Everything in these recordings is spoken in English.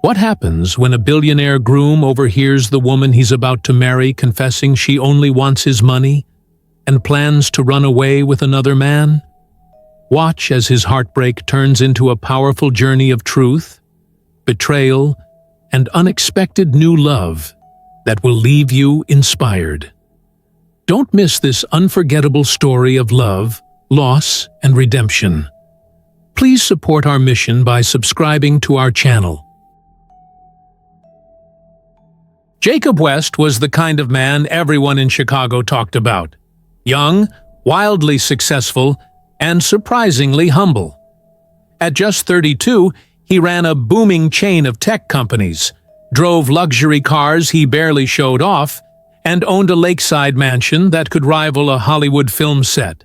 What happens when a billionaire groom overhears the woman he's about to marry confessing she only wants his money and plans to run away with another man? Watch as his heartbreak turns into a powerful journey of truth, betrayal, and unexpected new love that will leave you inspired. Don't miss this unforgettable story of love, loss, and redemption. Please support our mission by subscribing to our channel. Jacob West was the kind of man everyone in Chicago talked about. Young, wildly successful, and surprisingly humble. At just 32, he ran a booming chain of tech companies, drove luxury cars he barely showed off, and owned a lakeside mansion that could rival a Hollywood film set.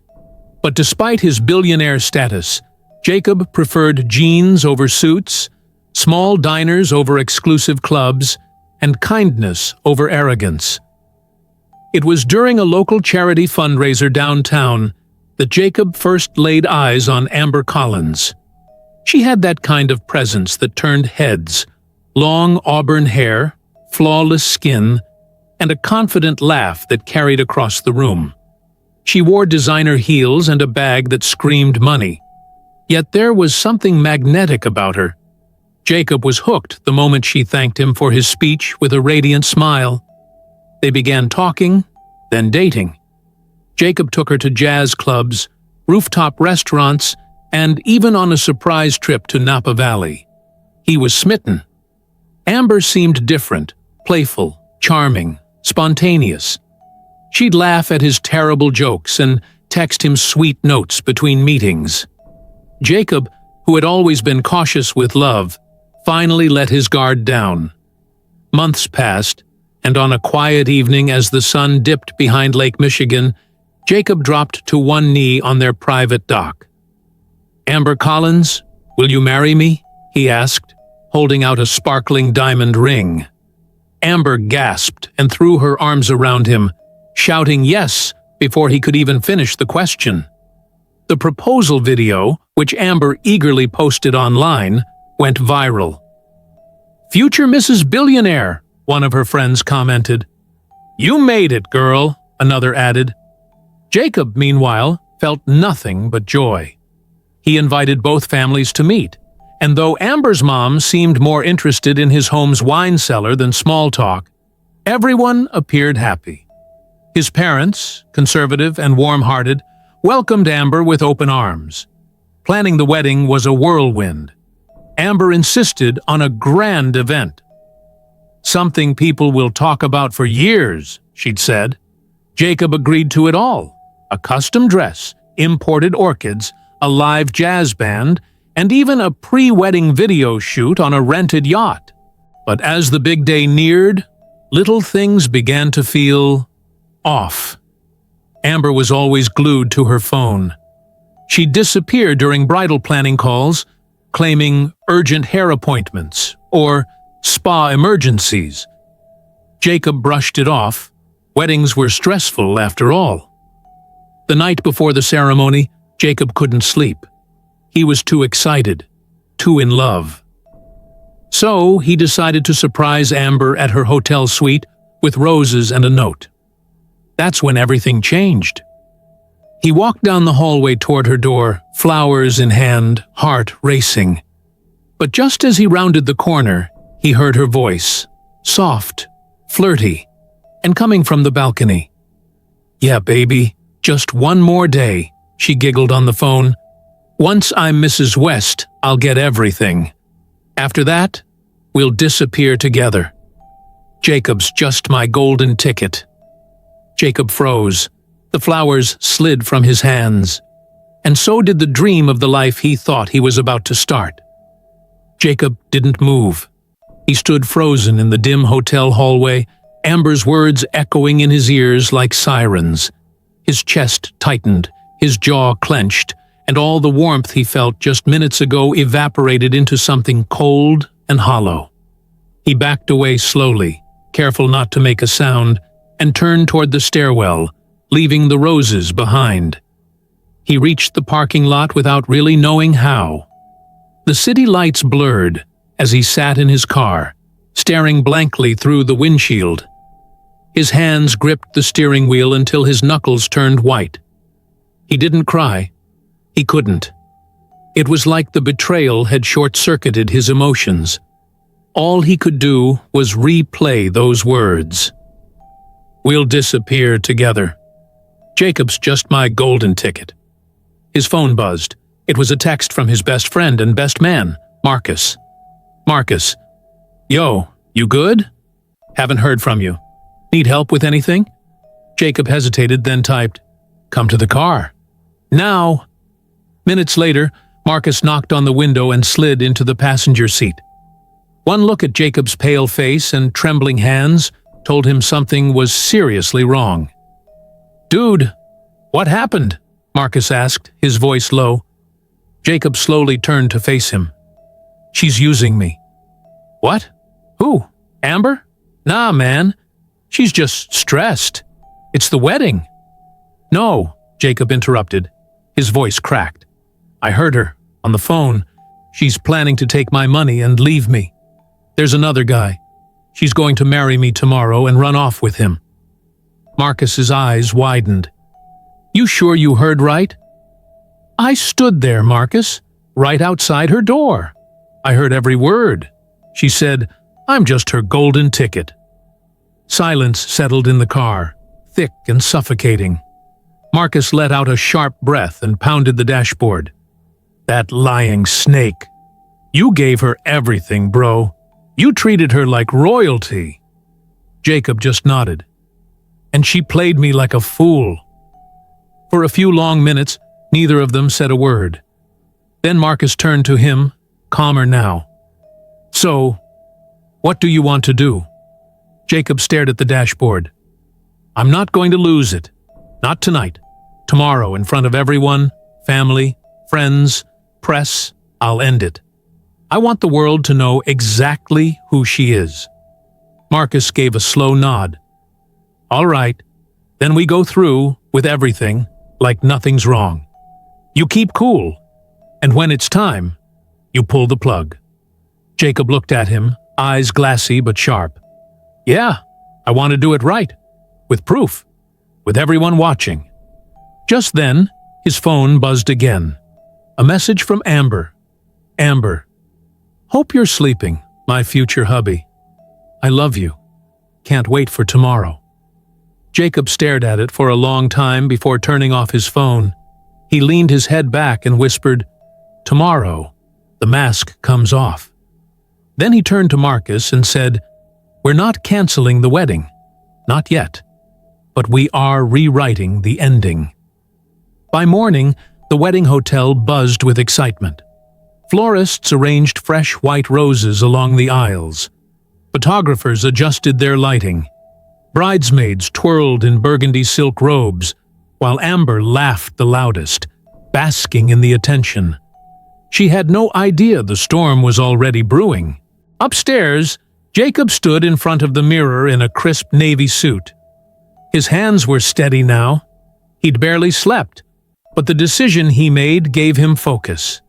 But despite his billionaire status, Jacob preferred jeans over suits, small diners over exclusive clubs, and kindness over arrogance. It was during a local charity fundraiser downtown that Jacob first laid eyes on Amber Collins. She had that kind of presence that turned heads, long auburn hair, flawless skin, and a confident laugh that carried across the room. She wore designer heels and a bag that screamed money. Yet there was something magnetic about her. Jacob was hooked the moment she thanked him for his speech with a radiant smile. They began talking, then dating. Jacob took her to jazz clubs, rooftop restaurants, and even on a surprise trip to Napa Valley. He was smitten. Amber seemed different, playful, charming, spontaneous. She'd laugh at his terrible jokes and text him sweet notes between meetings. Jacob, who had always been cautious with love, finally let his guard down. Months passed, and on a quiet evening as the sun dipped behind Lake Michigan, Jacob dropped to one knee on their private dock. "Amber Collins, will you marry me?" he asked, holding out a sparkling diamond ring. Amber gasped and threw her arms around him, shouting yes before he could even finish the question. The proposal video, which Amber eagerly posted online, went viral. "Future Mrs. Billionaire," one of her friends commented. "You made it, girl," another added. Jacob, meanwhile, felt nothing but joy. He invited both families to meet, and though Amber's mom seemed more interested in his home's wine cellar than small talk, everyone appeared happy. His parents, conservative and warm-hearted, welcomed Amber with open arms. Planning the wedding was a whirlwind. Amber insisted on a grand event. "Something people will talk about for years," she'd said. Jacob agreed to it all: a custom dress, imported orchids, a live jazz band, and even a pre-wedding video shoot on a rented yacht. But as the big day neared, little things began to feel off. Amber was always glued to her phone. She'd disappear during bridal planning calls, claiming urgent hair appointments or spa emergencies. Jacob brushed it off. Weddings were stressful after all. The night before the ceremony, Jacob couldn't sleep. He was too excited, too in love. So he decided to surprise Amber at her hotel suite with roses and a note. That's when everything changed. He walked down the hallway toward her door, flowers in hand, heart racing. But just as he rounded the corner, he heard her voice, soft, flirty, and coming from the balcony. "Yeah, baby, just one more day," she giggled on the phone. "Once I'm Mrs. West, I'll get everything. After that, we'll disappear together. Jacob's just my golden ticket." Jacob froze. The flowers slid from his hands. And so did the dream of the life he thought he was about to start. Jacob didn't move. He stood frozen in the dim hotel hallway, Amber's words echoing in his ears like sirens. His chest tightened, his jaw clenched, and all the warmth he felt just minutes ago evaporated into something cold and hollow. He backed away slowly, careful not to make a sound, and turned toward the stairwell, leaving the roses behind. He reached the parking lot without really knowing how. The city lights blurred, as he sat in his car, staring blankly through the windshield. His hands gripped the steering wheel until his knuckles turned white. He didn't cry. He couldn't. It was like the betrayal had short-circuited his emotions. All he could do was replay those words. "We'll disappear together. Jacob's just my golden ticket." His phone buzzed. It was a text from his best friend and best man, Marcus. "Marcus, yo, you good? Haven't heard from you. Need help with anything?" Jacob hesitated, then typed, "Come to the car. Now." Minutes later, Marcus knocked on the window and slid into the passenger seat. One look at Jacob's pale face and trembling hands told him something was seriously wrong. "Dude, what happened?" Marcus asked, his voice low. Jacob slowly turned to face him. "She's using me." "What? Who? Amber?" "Nah, man. She's just stressed. It's the wedding." "No," Jacob interrupted. His voice cracked. "I heard her, on the phone. She's planning to take my money and leave me. There's another guy. She's going to marry me tomorrow and run off with him." Marcus's eyes widened. "You sure you heard right?" "I stood there, Marcus, right outside her door. I heard every word. She said, 'I'm just her golden ticket.'" Silence settled in the car, thick and suffocating. Marcus let out a sharp breath and pounded the dashboard. "That lying snake. You gave her everything, bro. You treated her like royalty." Jacob just nodded. "And she played me like a fool." For a few long minutes, neither of them said a word. Then Marcus turned to him, calmer now. "So, what do you want to do?" Jacob stared at the dashboard. "I'm not going to lose it. Not tonight. Tomorrow, in front of everyone, family, friends, press, I'll end it. I want the world to know exactly who she is." Marcus gave a slow nod. "All right, then we go through with everything like nothing's wrong. You keep cool, and when it's time, you pull the plug." Jacob looked at him, eyes glassy but sharp. "Yeah, I want to do it right, with proof, with everyone watching." Just then, his phone buzzed again. A message from Amber. "Amber, hope you're sleeping, my future hubby. I love you. Can't wait for tomorrow." Jacob stared at it for a long time before turning off his phone. He leaned his head back and whispered, "Tomorrow, the mask comes off." Then he turned to Marcus and said, "We're not canceling the wedding. Not yet. But we are rewriting the ending." By morning, the wedding hotel buzzed with excitement. Florists arranged fresh white roses along the aisles. Photographers adjusted their lighting. Bridesmaids twirled in burgundy silk robes, while Amber laughed the loudest, basking in the attention. She had no idea the storm was already brewing. Upstairs, Jacob stood in front of the mirror in a crisp navy suit. His hands were steady now. He'd barely slept, but the decision he made gave him focus.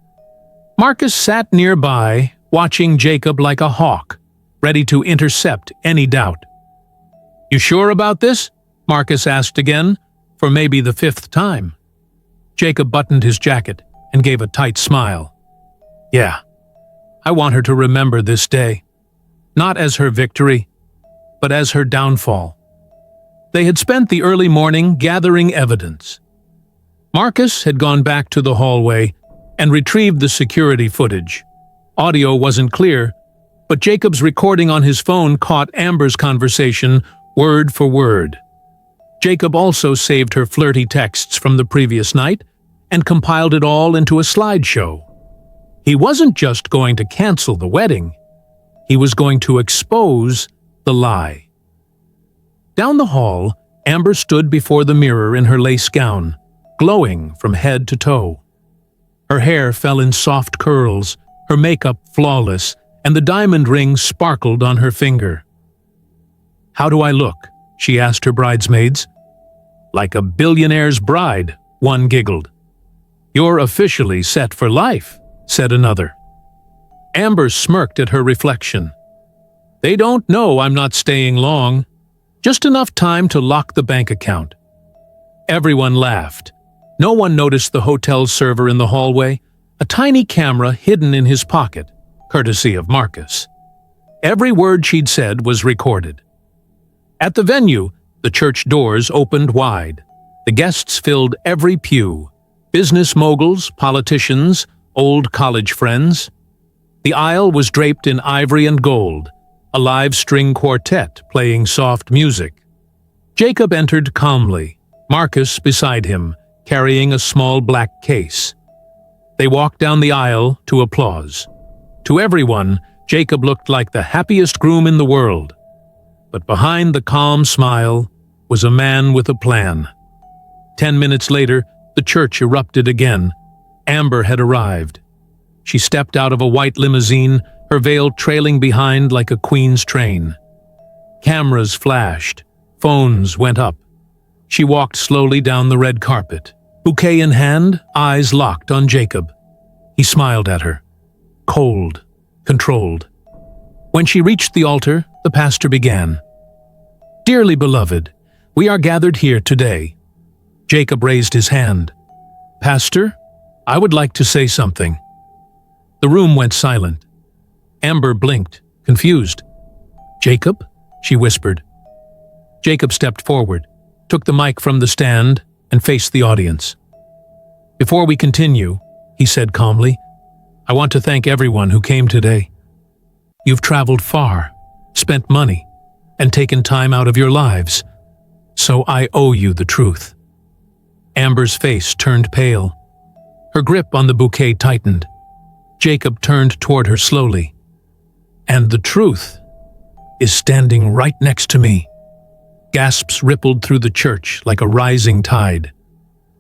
Marcus sat nearby, watching Jacob like a hawk, ready to intercept any doubt. "You sure about this?" Marcus asked again, for maybe the fifth time. Jacob buttoned his jacket and gave a tight smile. "Yeah, I want her to remember this day, not as her victory, but as her downfall." They had spent the early morning gathering evidence. Marcus had gone back to the hallway and retrieved the security footage. Audio wasn't clear, but Jacob's recording on his phone caught Amber's conversation word for word. Jacob also saved her flirty texts from the previous night and compiled it all into a slideshow. He wasn't just going to cancel the wedding. He was going to expose the lie. Down the hall, Amber stood before the mirror in her lace gown, glowing from head to toe. Her hair fell in soft curls, her makeup flawless, and the diamond ring sparkled on her finger. "How do I look?" she asked her bridesmaids. "Like a billionaire's bride," one giggled. "You're officially set for life," said another. Amber smirked at her reflection. They don't know I'm not staying long. Just enough time to lock the bank account. Everyone laughed. No one noticed the hotel server in the hallway, a tiny camera hidden in his pocket, courtesy of Marcus. Every word she'd said was recorded. At the venue, the church doors opened wide. The guests filled every pew. Business moguls, politicians, old college friends. The aisle was draped in ivory and gold, a live string quartet playing soft music. Jacob entered calmly, Marcus beside him, carrying a small black case. They walked down the aisle to applause. To everyone, Jacob looked like the happiest groom in the world. But behind the calm smile was a man with a plan. 10 minutes later, the church erupted again. Amber had arrived. She stepped out of a white limousine, her veil trailing behind like a queen's train. Cameras flashed. Phones went up. She walked slowly down the red carpet. Bouquet in hand, eyes locked on Jacob. He smiled at her. Cold, controlled. When she reached the altar, the pastor began. Dearly beloved, we are gathered here today. Jacob raised his hand. Pastor, I would like to say something. The room went silent. Amber blinked, confused. Jacob? She whispered. Jacob stepped forward, took the mic from the stand, and faced the audience. Before we continue, he said calmly, I want to thank everyone who came today. You've traveled far, spent money, and taken time out of your lives, so I owe you the truth. Amber's face turned pale. Her grip on the bouquet tightened. Jacob turned toward her slowly. And the truth is standing right next to me. Gasps rippled through the church like a rising tide.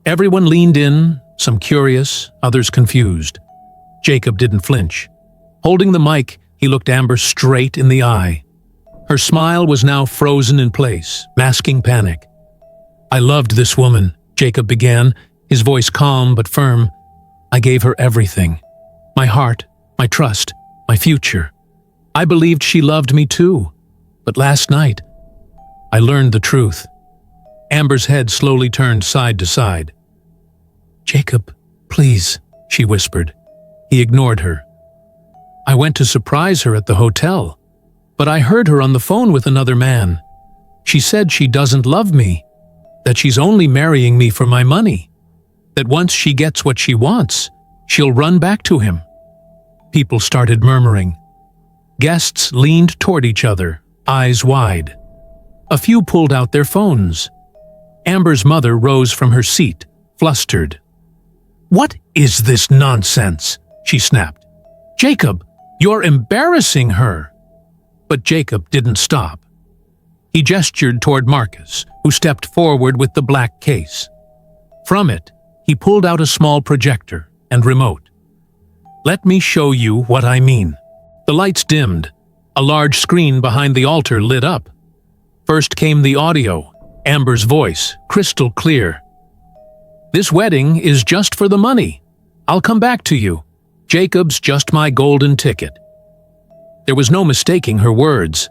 Everyone leaned in, some curious, others confused. Jacob didn't flinch. Holding the mic, he looked Amber straight in the eye. Her smile was now frozen in place, masking panic. I loved this woman, Jacob began, his voice calm but firm. I gave her everything. My heart, my trust, my future. I believed she loved me too. But last night, I learned the truth. Amber's head slowly turned side to side. Jacob, please, she whispered. He ignored her. I went to surprise her at the hotel, but I heard her on the phone with another man. She said she doesn't love me, that she's only marrying me for my money, that once she gets what she wants, she'll run back to him. People started murmuring. Guests leaned toward each other, eyes wide. A few pulled out their phones. Amber's mother rose from her seat, flustered. What is this nonsense? She snapped. Jacob, you're embarrassing her. But Jacob didn't stop. He gestured toward Marcus, who stepped forward with the black case. From it, he pulled out a small projector and remote. Let me show you what I mean. The lights dimmed. A large screen behind the altar lit up. First came the audio, Amber's voice, crystal clear. This wedding is just for the money. I'll come back to you. Jacob's just my golden ticket. There was no mistaking her words.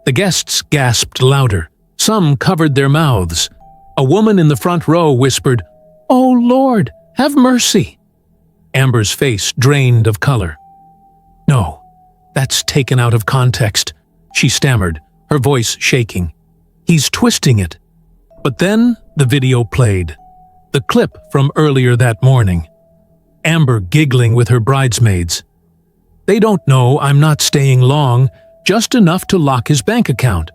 The guests gasped louder. Some covered their mouths. A woman in the front row whispered, "Oh, Lord, have mercy." Amber's face drained of color. No, that's taken out of context, she stammered, her voice shaking. He's twisting it. But then the video played. The clip from earlier that morning. Amber giggling with her bridesmaids. They don't know I'm not staying long, just enough to lock his bank account.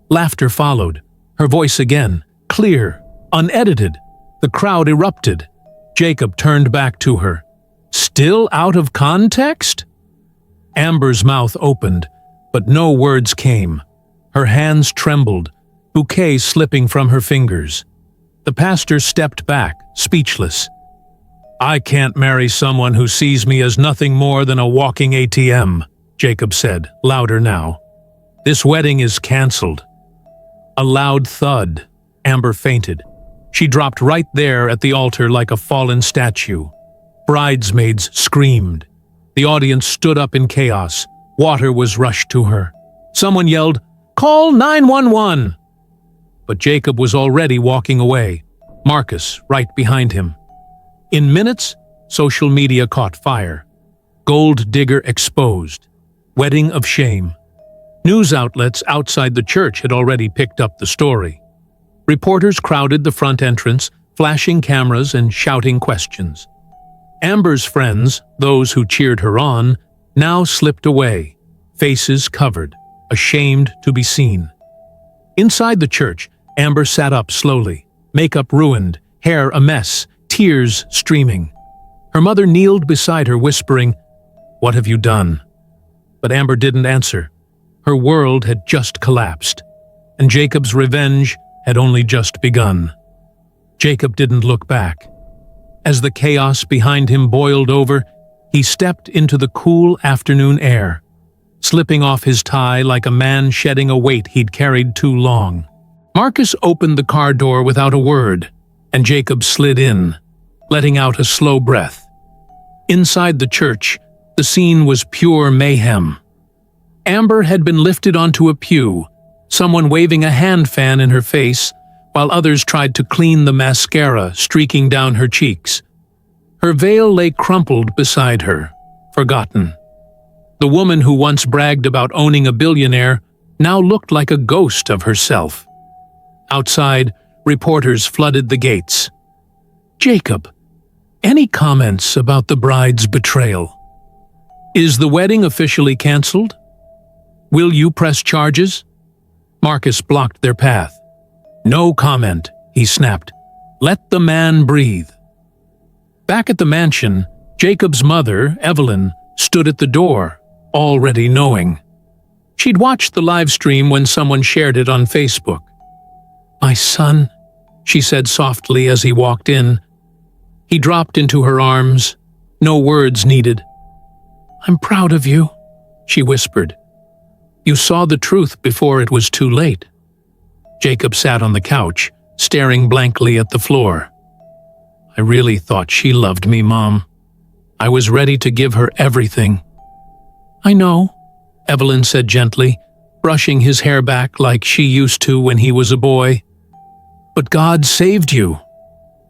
Laughter followed, her voice again, clear, unedited. The crowd erupted. Jacob turned back to her. Still out of context? Amber's mouth opened, but no words came. Her hands trembled, bouquet slipping from her fingers. The pastor stepped back, speechless. I can't marry someone who sees me as nothing more than a walking ATM, Jacob said, louder now. This wedding is cancelled. A loud thud. Amber fainted. She dropped right there at the altar like a fallen statue. Bridesmaids screamed. The audience stood up in chaos. Water was rushed to her. Someone yelled, "Call 911!" But Jacob was already walking away, Marcus right behind him. In minutes, social media caught fire. Gold digger exposed. Wedding of shame. News outlets outside the church had already picked up the story. Reporters crowded the front entrance, flashing cameras and shouting questions. Amber's friends, those who cheered her on, now slipped away, faces covered, ashamed to be seen. Inside the church, Amber sat up slowly, makeup ruined, hair a mess, tears streaming. Her mother kneeled beside her, whispering, "What have you done?" But Amber didn't answer. Her world had just collapsed, and Jacob's revenge had only just begun. Jacob didn't look back. As the chaos behind him boiled over, he stepped into the cool afternoon air, slipping off his tie like a man shedding a weight he'd carried too long. Marcus opened the car door without a word, and Jacob slid in, letting out a slow breath. Inside the church, the scene was pure mayhem. Amber had been lifted onto a pew, someone waving a hand fan in her face, while others tried to clean the mascara streaking down her cheeks. Her veil lay crumpled beside her, forgotten. The woman who once bragged about owning a billionaire now looked like a ghost of herself. Outside, reporters flooded the gates. "Jacob, any comments about the bride's betrayal? Is the wedding officially cancelled? Will you press charges?" Marcus blocked their path. "No comment," he snapped. "Let the man breathe." Back at the mansion, Jacob's mother, Evelyn, stood at the door, already knowing. She'd watched the live stream when someone shared it on Facebook. "My son," she said softly as he walked in. He dropped into her arms, no words needed. "I'm proud of you," she whispered. "You saw the truth before it was too late." Jacob sat on the couch, staring blankly at the floor. "I really thought she loved me, Mom. I was ready to give her everything." "I know," Evelyn said gently, brushing his hair back like she used to when he was a boy. "But God saved you.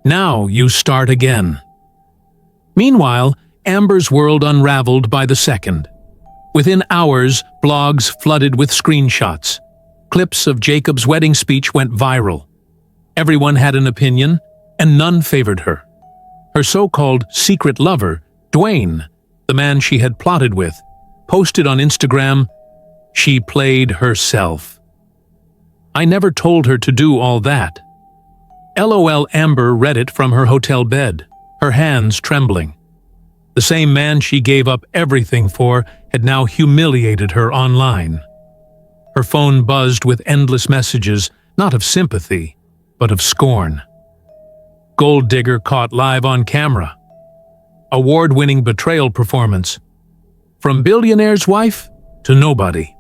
Now you start again." Meanwhile, Amber's world unraveled by the second. Within hours, blogs flooded with screenshots. Clips of Jacob's wedding speech went viral. Everyone had an opinion, and none favored her. Her so-called secret lover, Dwayne, the man she had plotted with, posted on Instagram, "She played herself. I never told her to do all that." LOL. Amber read it from her hotel bed, her hands trembling. The same man she gave up everything for had now humiliated her online. Her phone buzzed with endless messages, not of sympathy, but of scorn. Gold digger caught live on camera. Award-winning betrayal performance. From billionaire's wife to nobody.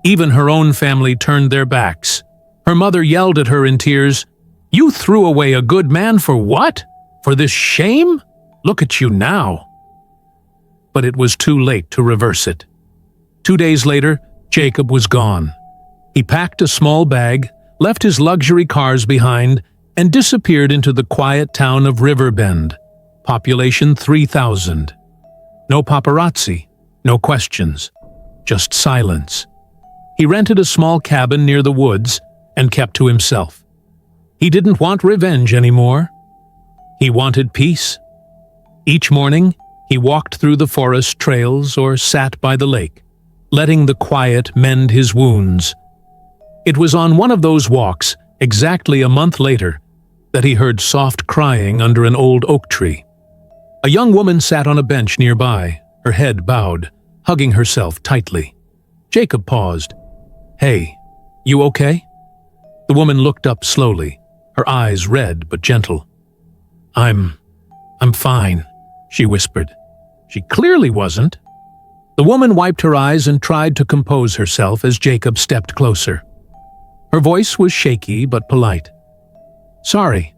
Even her own family turned their backs. Her mother yelled at her in tears, "You threw away a good man for what? For this shame? Look at you now." But it was too late to reverse it. 2 days later, Jacob was gone. He packed a small bag, left his luxury cars behind, and disappeared into the quiet town of Riverbend, population 3,000. No paparazzi, no questions, just silence. He rented a small cabin near the woods and kept to himself. He didn't want revenge anymore. He wanted peace. Each morning, he walked through the forest trails or sat by the lake, letting the quiet mend his wounds. It was on one of those walks, exactly a month later, that he heard soft crying under an old oak tree. A young woman sat on a bench nearby, her head bowed, hugging herself tightly. Jacob paused. "Hey, you okay?" The woman looked up slowly, her eyes red but gentle. I'm fine," she whispered. She clearly wasn't. The woman wiped her eyes and tried to compose herself as Jacob stepped closer. Her voice was shaky but polite. "Sorry,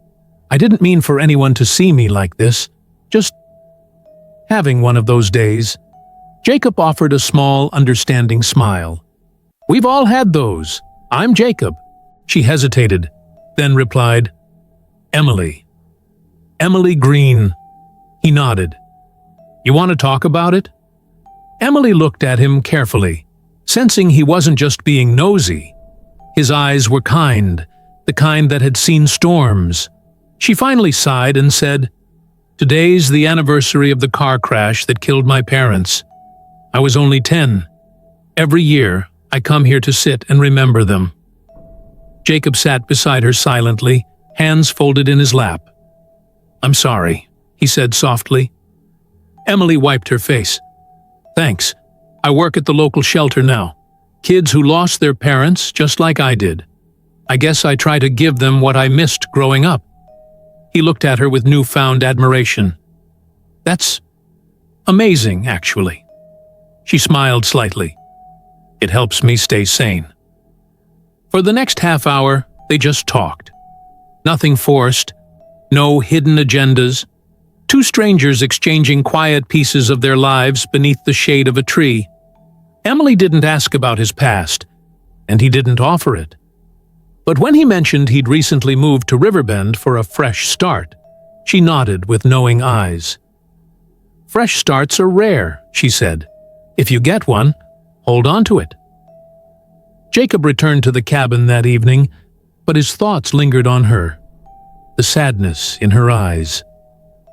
I didn't mean for anyone to see me like this. Just having one of those days," Jacob offered a small, understanding smile. "We've all had those. I'm Jacob." She hesitated, then replied, "Emily." "Emily Green." He nodded. "You want to talk about it?" Emily looked at him carefully, sensing he wasn't just being nosy. His eyes were kind, the kind that had seen storms. She finally sighed and said, "Today's the anniversary of the car crash that killed my parents. I was only 10. Every year, I come here to sit and remember them." Jacob sat beside her silently, hands folded in his lap. "I'm sorry," he said softly. Emily wiped her face. "Thanks. I work at the local shelter now. Kids who lost their parents just like I did. I guess I try to give them what I missed growing up." He looked at her with newfound admiration. "That's amazing, actually." She smiled slightly. "It helps me stay sane." For the next half hour, they just talked. Nothing forced, no hidden agendas. Two strangers exchanging quiet pieces of their lives beneath the shade of a tree. Emily didn't ask about his past, and he didn't offer it. But when he mentioned he'd recently moved to Riverbend for a fresh start, she nodded with knowing eyes. "Fresh starts are rare," she said. "If you get one, hold on to it." Jacob returned to the cabin that evening, but his thoughts lingered on her. The sadness in her eyes.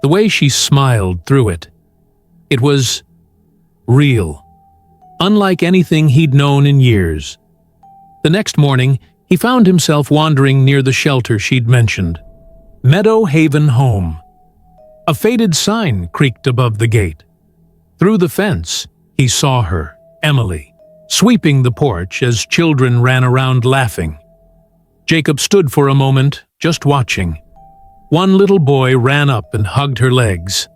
The way she smiled through it. It was real. Unlike anything he'd known in years. The next morning, he found himself wandering near the shelter she'd mentioned. Meadow Haven Home. A faded sign creaked above the gate. Through the fence, he saw her, Emily, sweeping the porch as children ran around laughing. Jacob stood for a moment, just watching. One little boy ran up and hugged her legs.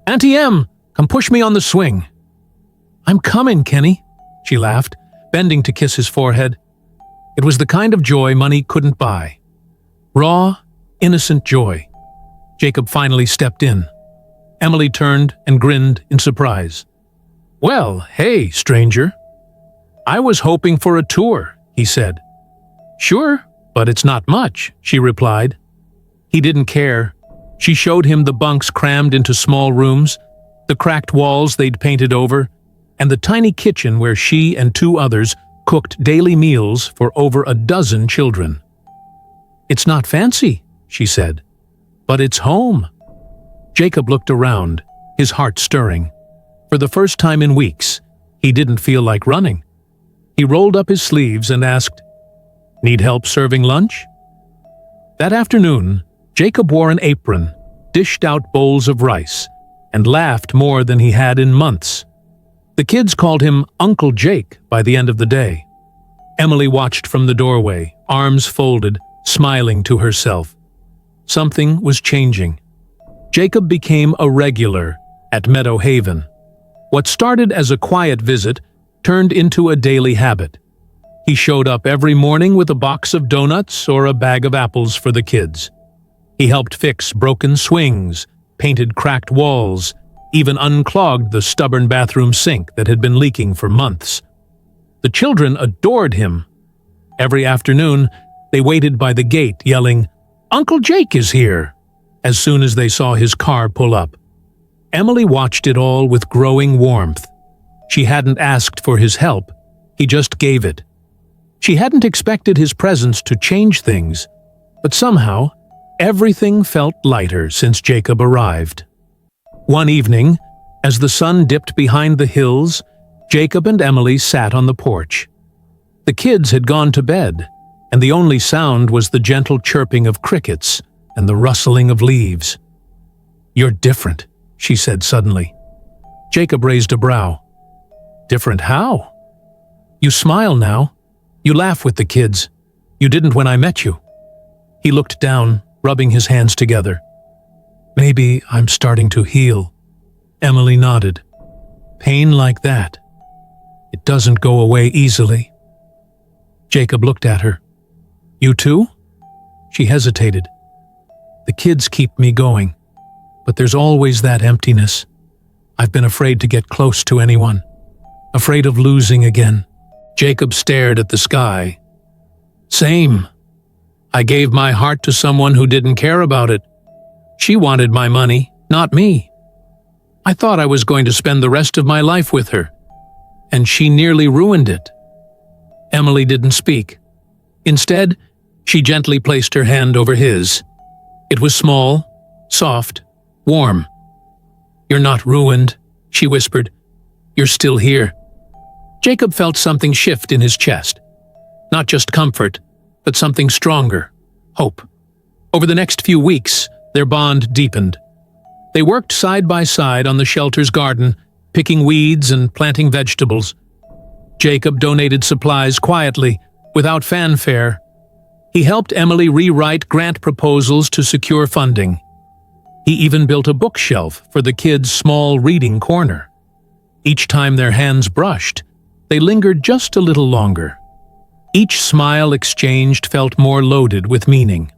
"Auntie Em, come push me on the swing." "I'm coming, Kenny," she laughed, bending to kiss his forehead. It was the kind of joy money couldn't buy. Raw, innocent joy. Jacob finally stepped in. Emily turned and grinned in surprise. "Well, hey, stranger." "I was hoping for a tour," he said. "Sure, but it's not much," she replied. He didn't care. She showed him the bunks crammed into small rooms, the cracked walls they'd painted over, and the tiny kitchen where she and two others cooked daily meals for over a dozen children. "It's not fancy," she said, "but it's home." Jacob looked around, his heart stirring. For the first time in weeks, he didn't feel like running. He rolled up his sleeves and asked, "Need help serving lunch?" That afternoon, Jacob wore an apron, dished out bowls of rice, and laughed more than he had in months. The kids called him Uncle Jake by the end of the day. Emily watched from the doorway, arms folded, smiling to herself. Something was changing. Jacob became a regular at Meadow Haven. What started as a quiet visit turned into a daily habit. He showed up every morning with a box of donuts or a bag of apples for the kids. He helped fix broken swings, painted cracked walls, even unclogged the stubborn bathroom sink that had been leaking for months. The children adored him. Every afternoon, they waited by the gate yelling, "Uncle Jake is here!" as soon as they saw his car pull up. Emily watched it all with growing warmth. She hadn't asked for his help, he just gave it. She hadn't expected his presence to change things, but somehow, everything felt lighter since Jacob arrived. One evening, as the sun dipped behind the hills, Jacob and Emily sat on the porch. The kids had gone to bed, and the only sound was the gentle chirping of crickets and the rustling of leaves. "You're different," she said suddenly. Jacob raised a brow. "Different how?" "You smile now. You laugh with the kids. You didn't when I met you." He looked down, rubbing his hands together. "Maybe I'm starting to heal." Emily nodded. "Pain like that, it doesn't go away easily." Jacob looked at her. "You too?" She hesitated. "The kids keep me going, but there's always that emptiness. I've been afraid to get close to anyone." Afraid of losing again. Jacob stared at the sky. Same. I gave my heart to someone who didn't care about it. She wanted my money, not me. I thought I was going to spend the rest of my life with her, and she nearly ruined it. Emily didn't speak. Instead, she gently placed her hand over his. It was small, soft, warm. "You're not ruined," she whispered. "You're still here." Jacob felt something shift in his chest. Not just comfort, but something stronger, hope. Over the next few weeks, their bond deepened. They worked side by side on the shelter's garden, picking weeds and planting vegetables. Jacob donated supplies quietly, without fanfare. He helped Emily rewrite grant proposals to secure funding. He even built a bookshelf for the kids' small reading corner. Each time their hands brushed, they lingered just a little longer. Each smile exchanged felt more loaded with meaning.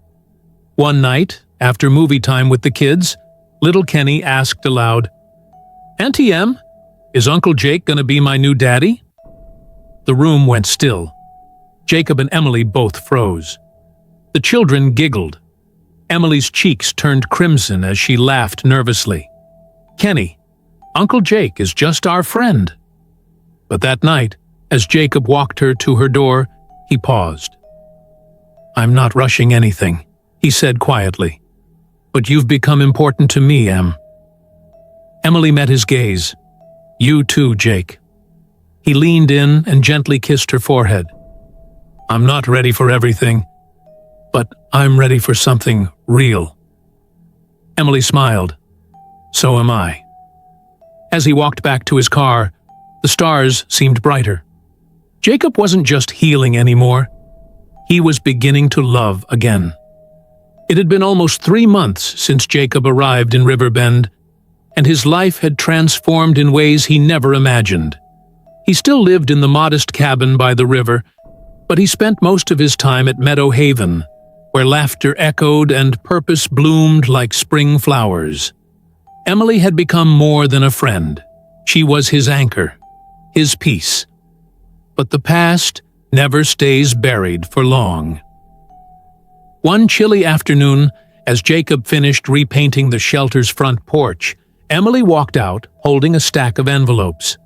One night, after movie time with the kids, little Kenny asked aloud, "Auntie Em, is Uncle Jake gonna be my new daddy?" The room went still. Jacob and Emily both froze. The children giggled. Emily's cheeks turned crimson as she laughed nervously. "Kenny, Uncle Jake is just our friend." But that night, as Jacob walked her to her door, he paused. "I'm not rushing anything," he said quietly. "But you've become important to me, Em." Emily met his gaze. "You too, Jake." He leaned in and gently kissed her forehead. "I'm not ready for everything, but I'm ready for something real." Emily smiled. "So am I." As he walked back to his car, the stars seemed brighter. Jacob wasn't just healing anymore. He was beginning to love again. It had been almost 3 months since Jacob arrived in Riverbend, and his life had transformed in ways he never imagined. He still lived in the modest cabin by the river, but he spent most of his time at Meadow Haven, where laughter echoed and purpose bloomed like spring flowers. Emily had become more than a friend. She was his anchor, his peace. But the past never stays buried for long. One chilly afternoon, as Jacob finished repainting the shelter's front porch, Emily walked out holding a stack of envelopes.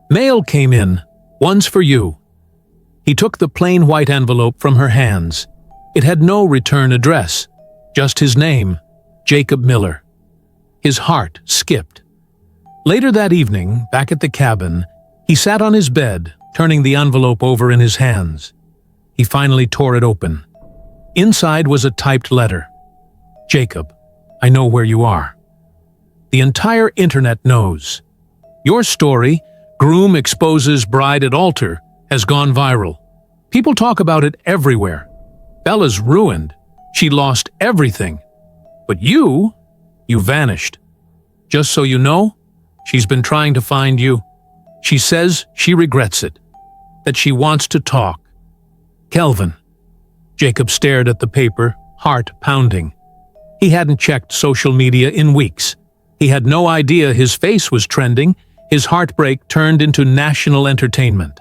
"Mail came in. One's for you." He took the plain white envelope from her hands. It had no return address, just his name, Jacob Miller. His heart skipped. Later that evening, back at the cabin, he sat on his bed, turning the envelope over in his hands. He finally tore it open. Inside was a typed letter. "Jacob, I know where you are. The entire internet knows. Your story, Groom Exposes Bride at Altar, has gone viral. People talk about it everywhere. Bella's ruined. She lost everything. But you vanished. Just so you know, she's been trying to find you. She says she regrets it, that she wants to talk. Kelvin." Jacob stared at the paper, heart pounding. He hadn't checked social media in weeks. He had no idea his face was trending. His heartbreak turned into national entertainment.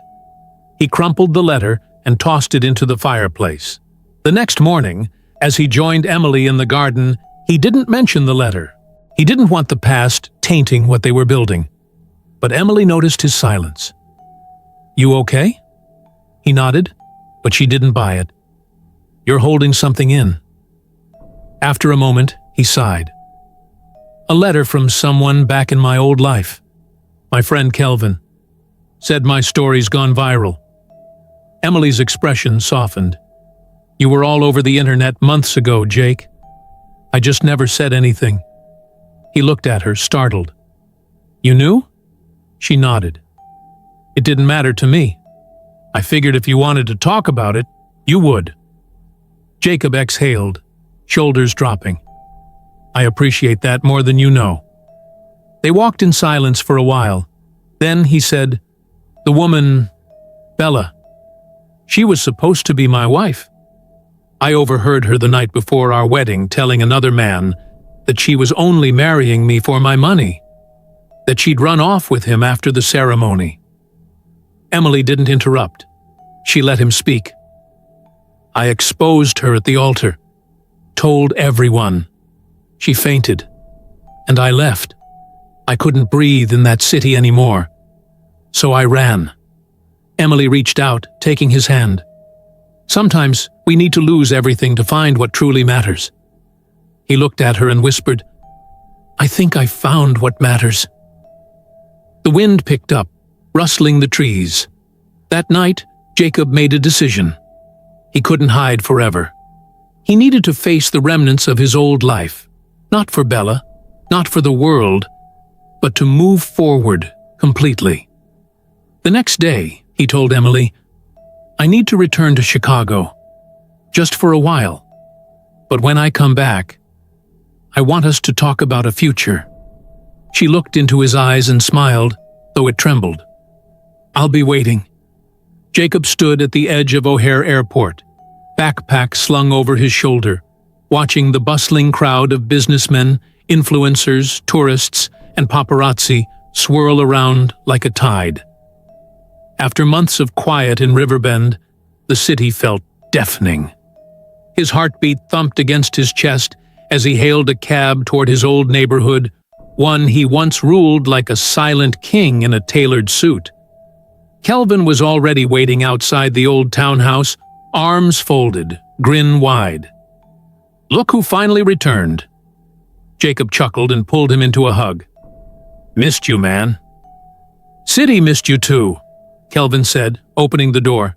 He crumpled the letter and tossed it into the fireplace. The next morning, as he joined Emily in the garden, he didn't mention the letter. He didn't want the past tainting what they were building. But Emily noticed his silence. "You okay?" He nodded, but she didn't buy it. "You're holding something in." After a moment, he sighed. "A letter from someone back in my old life. My friend Kelvin. Said my story's gone viral." Emily's expression softened. "You were all over the internet months ago, Jake. I just never said anything." He looked at her, startled. "You knew?" She nodded. "It didn't matter to me. I figured if you wanted to talk about it, you would." Jacob exhaled, shoulders dropping. "I appreciate that more than you know." They walked in silence for a while. Then he said, "The woman, Bella, she was supposed to be my wife. I overheard her the night before our wedding telling another man that she was only marrying me for my money, that she'd run off with him after the ceremony. Emily didn't interrupt. She let him speak. I exposed her at the altar, told everyone. She fainted, and I left. I couldn't breathe in that city anymore. So I ran. Emily reached out, taking his hand. Sometimes we need to lose everything to find what truly matters. He looked at her and whispered, I think I found what matters. The wind picked up, rustling the trees. That night, Jacob made a decision. He couldn't hide forever. He needed to face the remnants of his old life, not for Bella, not for the world, but to move forward completely. The next day, he told Emily, I need to return to Chicago, just for a while. But when I come back, I want us to talk about a future. She looked into his eyes and smiled, though it trembled. I'll be waiting. Jacob stood at the edge of O'Hare Airport, backpack slung over his shoulder, watching the bustling crowd of businessmen, influencers, tourists, and paparazzi swirl around like a tide. After months of quiet in Riverbend, the city felt deafening. His heartbeat thumped against his chest as he hailed a cab toward his old neighborhood, one he once ruled like a silent king in a tailored suit. Kelvin was already waiting outside the old townhouse, arms folded, grin wide. Look who finally returned. Jacob chuckled and pulled him into a hug. Missed you, man. City missed you too, Kelvin said, opening the door.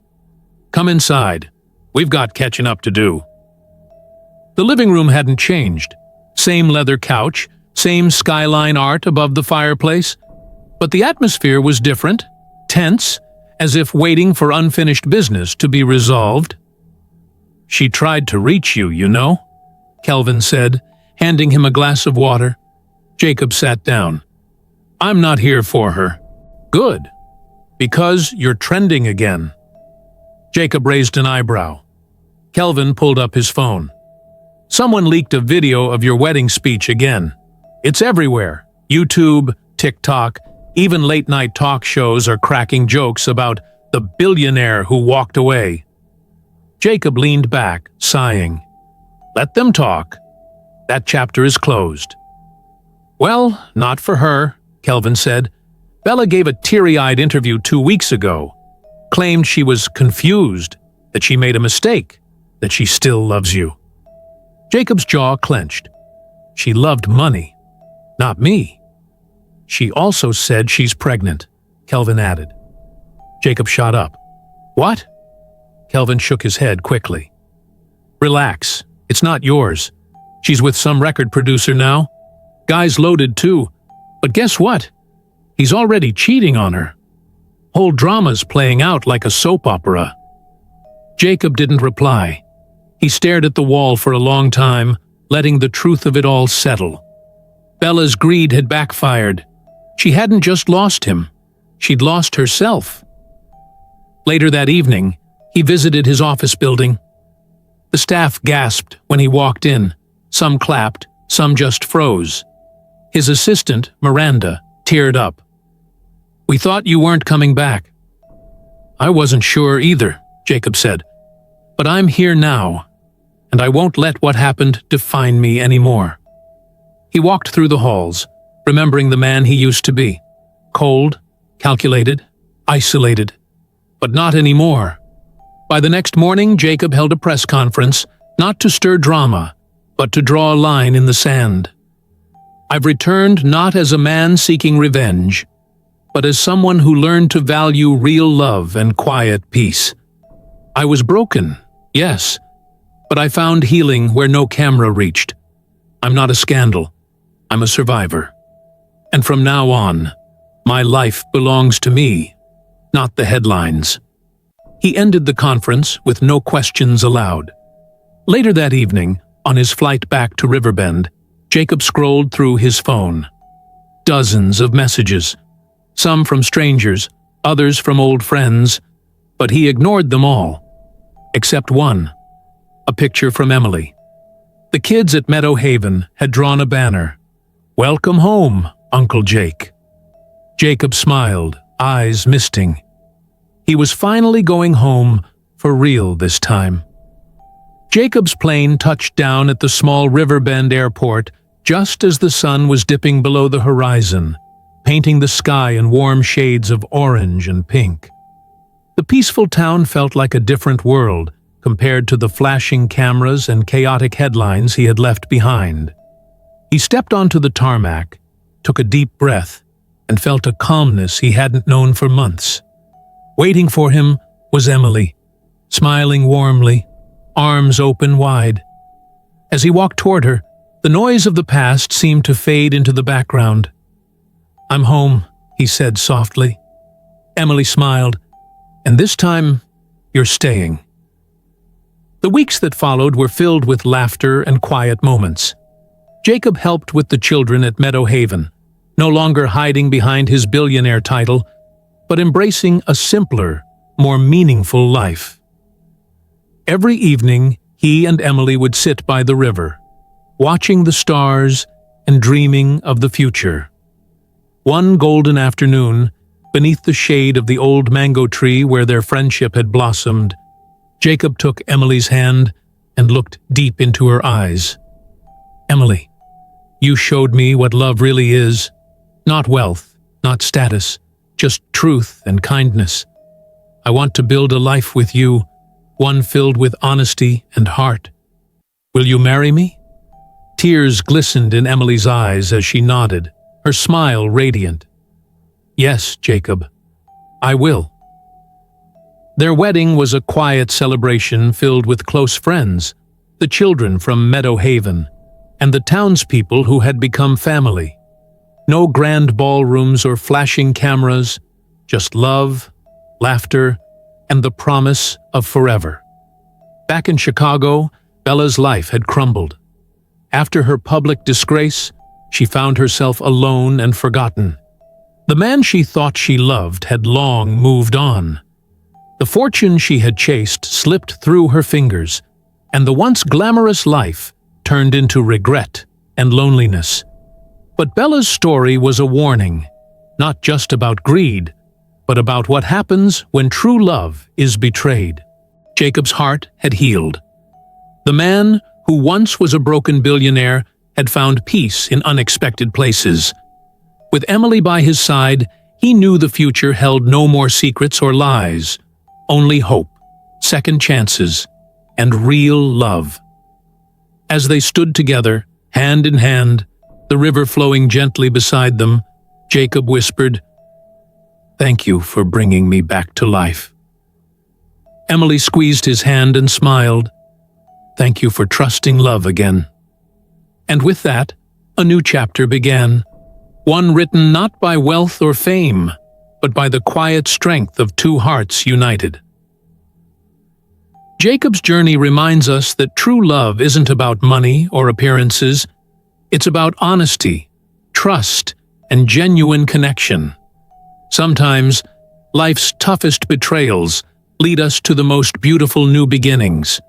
Come inside. We've got catching up to do. The living room hadn't changed. Same leather couch, same skyline art above the fireplace. But the atmosphere was different, tense, as if waiting for unfinished business to be resolved. She tried to reach you, you know, Kelvin said, handing him a glass of water. Jacob sat down. I'm not here for her. Good. Because you're trending again. Jacob raised an eyebrow. Kelvin pulled up his phone. Someone leaked a video of your wedding speech again. It's everywhere. YouTube, TikTok, even late-night talk shows are cracking jokes about the billionaire who walked away. Jacob leaned back, sighing. Let them talk. That chapter is closed. Well, not for her, Kelvin said. Bella gave a teary-eyed interview 2 weeks ago. Claimed she was confused, that she made a mistake, that she still loves you. Jacob's jaw clenched. She loved money, not me. She also said she's pregnant, Kelvin added. Jacob shot up. What? Kelvin shook his head quickly. Relax, it's not yours. She's with some record producer now. Guy's loaded too. But guess what? He's already cheating on her. Whole drama's playing out like a soap opera. Jacob didn't reply. He stared at the wall for a long time, letting the truth of it all settle. Bella's greed had backfired. She hadn't just lost him. She'd lost herself. Later that evening, he visited his office building. The staff gasped when he walked in. Some clapped, some just froze. His assistant, Miranda, teared up. We thought you weren't coming back. I wasn't sure either, Jacob said. But I'm here now, and I won't let what happened define me anymore. He walked through the halls, remembering the man he used to be. Cold, calculated, isolated. But not anymore. By the next morning, Jacob held a press conference, not to stir drama, but to draw a line in the sand. I've returned not as a man seeking revenge, but as someone who learned to value real love and quiet peace. I was broken, yes, but I found healing where no camera reached. I'm not a scandal. I'm a survivor. And from now on, my life belongs to me, not the headlines. He ended the conference with no questions allowed. Later that evening, on his flight back to Riverbend, Jacob scrolled through his phone. Dozens of messages. Some from strangers, others from old friends, but he ignored them all. Except one. A picture from Emily. The kids at Meadow Haven had drawn a banner. Welcome home, Uncle Jake. Jacob smiled, eyes misting. He was finally going home for real this time. Jacob's plane touched down at the small Riverbend airport just as the sun was dipping below the horizon, painting the sky in warm shades of orange and pink. The peaceful town felt like a different world compared to the flashing cameras and chaotic headlines he had left behind. He stepped onto the tarmac, took a deep breath, and felt a calmness he hadn't known for months. Waiting for him was Emily, smiling warmly, arms open wide. As he walked toward her, the noise of the past seemed to fade into the background. "I'm home," he said softly. Emily smiled. "And this time, you're staying." The weeks that followed were filled with laughter and quiet moments. Jacob helped with the children at Meadow Haven, no longer hiding behind his billionaire title, but embracing a simpler, more meaningful life. Every evening, he and Emily would sit by the river, watching the stars and dreaming of the future. One golden afternoon, beneath the shade of the old mango tree where their friendship had blossomed, Jacob took Emily's hand and looked deep into her eyes. "Emily, you showed me what love really is. Not wealth, not status, just truth and kindness. I want to build a life with you, one filled with honesty and heart. Will you marry me?" Tears glistened in Emily's eyes as she nodded, her smile radiant. "Yes, Jacob, I will." Their wedding was a quiet celebration filled with close friends, the children from Meadow Haven, and the townspeople who had become family. No grand ballrooms or flashing cameras, just love, laughter, and the promise of forever. Back in Chicago, Bella's life had crumbled. After her public disgrace, she found herself alone and forgotten. The man she thought she loved had long moved on. The fortune she had chased slipped through her fingers, and the once glamorous life turned into regret and loneliness. But Bella's story was a warning, not just about greed, but about what happens when true love is betrayed. Jacob's heart had healed. The man, who once was a broken billionaire, had found peace in unexpected places. With Emily by his side, he knew the future held no more secrets or lies, only hope, second chances, and real love. As they stood together, hand in hand, the river flowing gently beside them, Jacob whispered, "Thank you for bringing me back to life." Emily squeezed his hand and smiled. "Thank you for trusting love again." And with that, a new chapter began, one written not by wealth or fame, but by the quiet strength of two hearts united. Jacob's journey reminds us that true love isn't about money or appearances. It's about honesty, trust, and genuine connection. Sometimes, life's toughest betrayals lead us to the most beautiful new beginnings.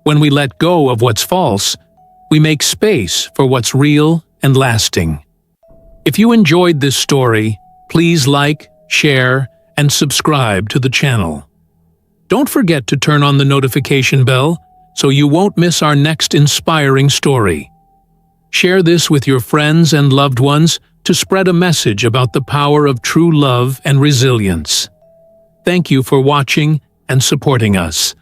When we let go of what's false, we make space for what's real and lasting. If you enjoyed this story, please like, share, and subscribe to the channel. Don't forget to turn on the notification bell so you won't miss our next inspiring story. Share this with your friends and loved ones to spread a message about the power of true love and resilience. Thank you for watching and supporting us.